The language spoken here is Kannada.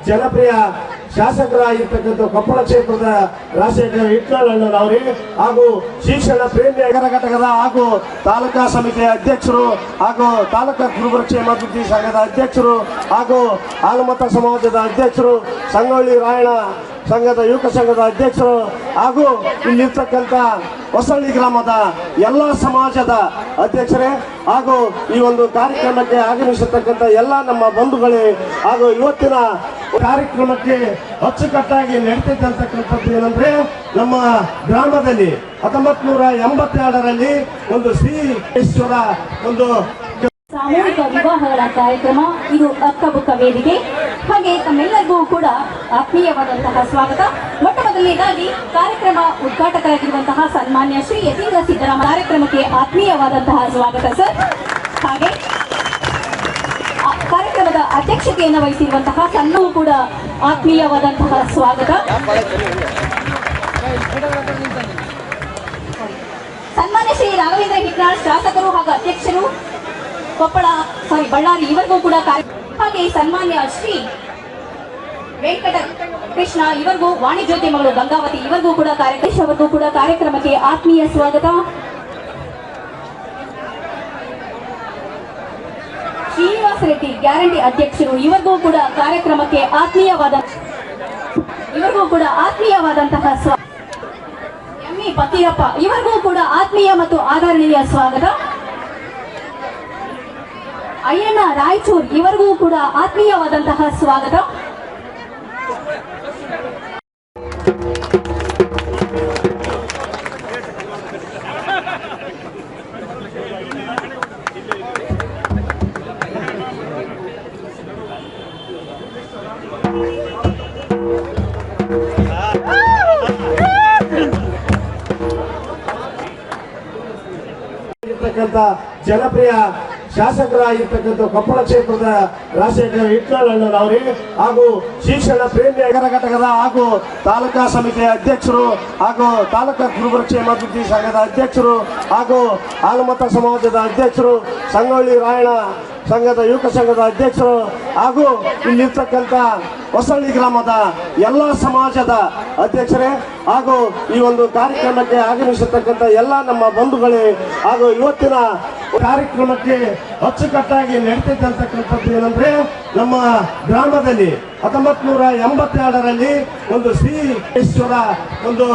ಜನಪ್ರಿಯ ಶಾಸಕರಾಗಿರ್ತಕ್ಕಂಥ ಕೊಪ್ಪಳ ಕ್ಷೇತ್ರದ ರಾಜಶೇಖರ ಹಿಟ್ನಾಳಣ್ಣನವರೇ ಹಾಗೂ ಶಿಕ್ಷಣ ಪ್ರೇಮಿ ಘಟಕದ ಹಾಗೂ ತಾಲೂಕಾ ಸಮಿತಿಯ ಅಧ್ಯಕ್ಷರು ಹಾಗೂ ತಾಲೂಕಾ ಕುರುಬರಕ್ಷೇಮ ಅಭಿವೃದ್ಧಿ ಸಂಘದ ಅಧ್ಯಕ್ಷರು ಹಾಗೂ ಹಾಲುಮತ ಸಮಾಜದ ಅಧ್ಯಕ್ಷರು ಸಂಗೊಳ್ಳಿ ರಾಯಣ್ಣ ಸಂಘದ ಯುವಕ ಸಂಘದ ಅಧ್ಯಕ್ಷರು ಹಾಗೂ ಇಲ್ಲಿರ್ತಕ್ಕಂಥ ಹೊಸಳ್ಳಿ ಗ್ರಾಮದ ಎಲ್ಲ ಸಮಾಜದ ಅಧ್ಯಕ್ಷರೇ ಹಾಗೂ ಈ ಒಂದು ಕಾರ್ಯಕ್ರಮಕ್ಕೆ ಆಗಮಿಸಿರ್ತಕ್ಕಂಥ ಎಲ್ಲ ನಮ್ಮ ಬಂಧುಗಳೇ ಹಾಗೂ ಇವತ್ತಿನ ಕಾರ್ಯಕ್ರಮಕ್ಕೆ ಅಚ್ಚುಕಟ್ಟಾಗಿ ನಡೀತಿದ್ದಂತಕ್ಕಂಥದ್ದು ಏನಂದ್ರೆ ನಮ್ಮ ಗ್ರಾಮದಲ್ಲಿ 1982ರಲ್ಲಿ ಒಂದು ಶ್ರೀ ಒಂದು ಸಾಮೂಹಿಕ ವಿವಾಹಗಳ ಕಾರ್ಯಕ್ರಮ ಇದು ಅಕ್ಕಬುಕ್ಕ ವೇದಿಕೆ. ಹಾಗೆ ತಮ್ಮೆಲ್ಲರಿಗೂ ಕೂಡ ಆತ್ಮೀಯವಾದಂತಹ ಸ್ವಾಗತ. ಮೊಟ್ಟ ಮೊದಲನೇದಾಗಿ ಕಾರ್ಯಕ್ರಮ ಉದ್ಘಾಟಕರಾಗಿರುವಂತಹ ಸನ್ಮಾನ್ಯ ಶ್ರೀ ಯತೀಂದ್ರ ಸಿದ್ದರಾಮ ಕಾರ್ಯಕ್ರಮಕ್ಕೆ ಆತ್ಮೀಯವಾದಂತಹ ಸ್ವಾಗತ ಸರ್. ಹಾಗೆ ಕಾರ್ಯಕ್ರಮದ ಅಧ್ಯಕ್ಷತೆಯನ್ನು ವಹಿಸಿರುವಂತಹ ಸನ್ನೂ ಕೂಡ ಆತ್ಮೀಯವಾದಂತಹ ಸ್ವಾಗತ. ಸನ್ಮಾನ್ಯ ಶ್ರೀ ರಾಘವೇಂದ್ರ ಹಿಟ್ನಾಳ್ ಶಾಸಕರು ಹಾಗೂ ಅಧ್ಯಕ್ಷರು ಬಳ್ಳಾರಿ ಇವರಿಗೂ ಕೂಡ ಹಾಗೆ ಸನ್ಮಾನ್ಯ ಶ್ರೀ ವೆಂಕಟ ಕೃಷ್ಣ ಇವರಿಗೂ ವಾಣಿಜ್ಯೋದ್ಯಮಗಳು ಗಂಗಾವತಿ ಇವರಿಗೂ ಕೂಡ ಅವರಿಗೂ ಕೂಡ ಕಾರ್ಯಕ್ರಮಕ್ಕೆ ಆತ್ಮೀಯ ಸ್ವಾಗತ. ಶ್ರೀನಿವಾಸ ರೆಡ್ಡಿ ಗ್ಯಾರಂಟಿ ಅಧ್ಯಕ್ಷರು ಇವರಿಗೂ ಕೂಡ ಕಾರ್ಯಕ್ರಮಕ್ಕೆ ಆತ್ಮೀಯವಾದಂತಹ ಸ್ವಾಗತ. ಎಂ.ಇ. ಫಕೀರಪ್ಪ ಇವರಿಗೂ ಕೂಡ ಆತ್ಮೀಯ ಮತ್ತು ಆದರಣೀಯ ಸ್ವಾಗತ. ಅಯ್ಯಣ್ಣ ರಾಯಚೂರ್ ಇವರಿಗೂ ಕೂಡ ಆತ್ಮೀಯವಾದಂತಹ ಸ್ವಾಗತ. ಜನಪ್ರಿಯ ಶಾಸಕರಾಗಿರ್ತಕ್ಕಂಥ ಕೊಪ್ಪಳ ಕ್ಷೇತ್ರದ ರಾಜಶೇಖರ ಹಿಟ್ನಾಳಣ್ಣನವರೇ ಹಾಗೂ ಶಿಕ್ಷಣ ಪ್ರೇಮಿ ಘಟಕದ ಹಾಗೂ ತಾಲೂಕಾ ಸಮಿತಿಯ ಅಧ್ಯಕ್ಷರು ಹಾಗೂ ತಾಲೂಕಾ ಕುರುಬರಕ್ಷೇಮ ಅಭಿವೃದ್ಧಿ ಸಂಘದ ಅಧ್ಯಕ್ಷರು ಹಾಗೂ ಹಾಲುಮತ ಸಮಾಜದ ಅಧ್ಯಕ್ಷರು ಸಂಗೊಳ್ಳಿ ರಾಯಣ್ಣ ಸಂಘದ ಯುವಕ ಸಂಘದ ಅಧ್ಯಕ್ಷರು ಹಾಗೂ ಇಲ್ಲಿರ್ತಕ್ಕಂಥ ಹೊಸಳ್ಳಿ ಗ್ರಾಮದ ಎಲ್ಲ ಸಮಾಜದ ಅಧ್ಯಕ್ಷರೇ ಹಾಗೂ ಈ ಒಂದು ಕಾರ್ಯಕ್ರಮಕ್ಕೆ ಆಗಮಿಸಿರ್ತಕ್ಕಂಥ ಎಲ್ಲ ನಮ್ಮ ಬಂಧುಗಳೇ ಹಾಗೂ ಇವತ್ತಿನ ಕಾರ್ಯಕ್ರಮಕ್ಕೆ ಅಚ್ಚುಕಟ್ಟಾಗಿ ನಡೀತಿದ್ದಂತಕ್ಕಂಥದ್ದು ಏನಂದ್ರೆ ನಮ್ಮ ಗ್ರಾಮದಲ್ಲಿ 1982ರಲ್ಲಿ ಒಂದು ಶ್ರೀ ಒಂದು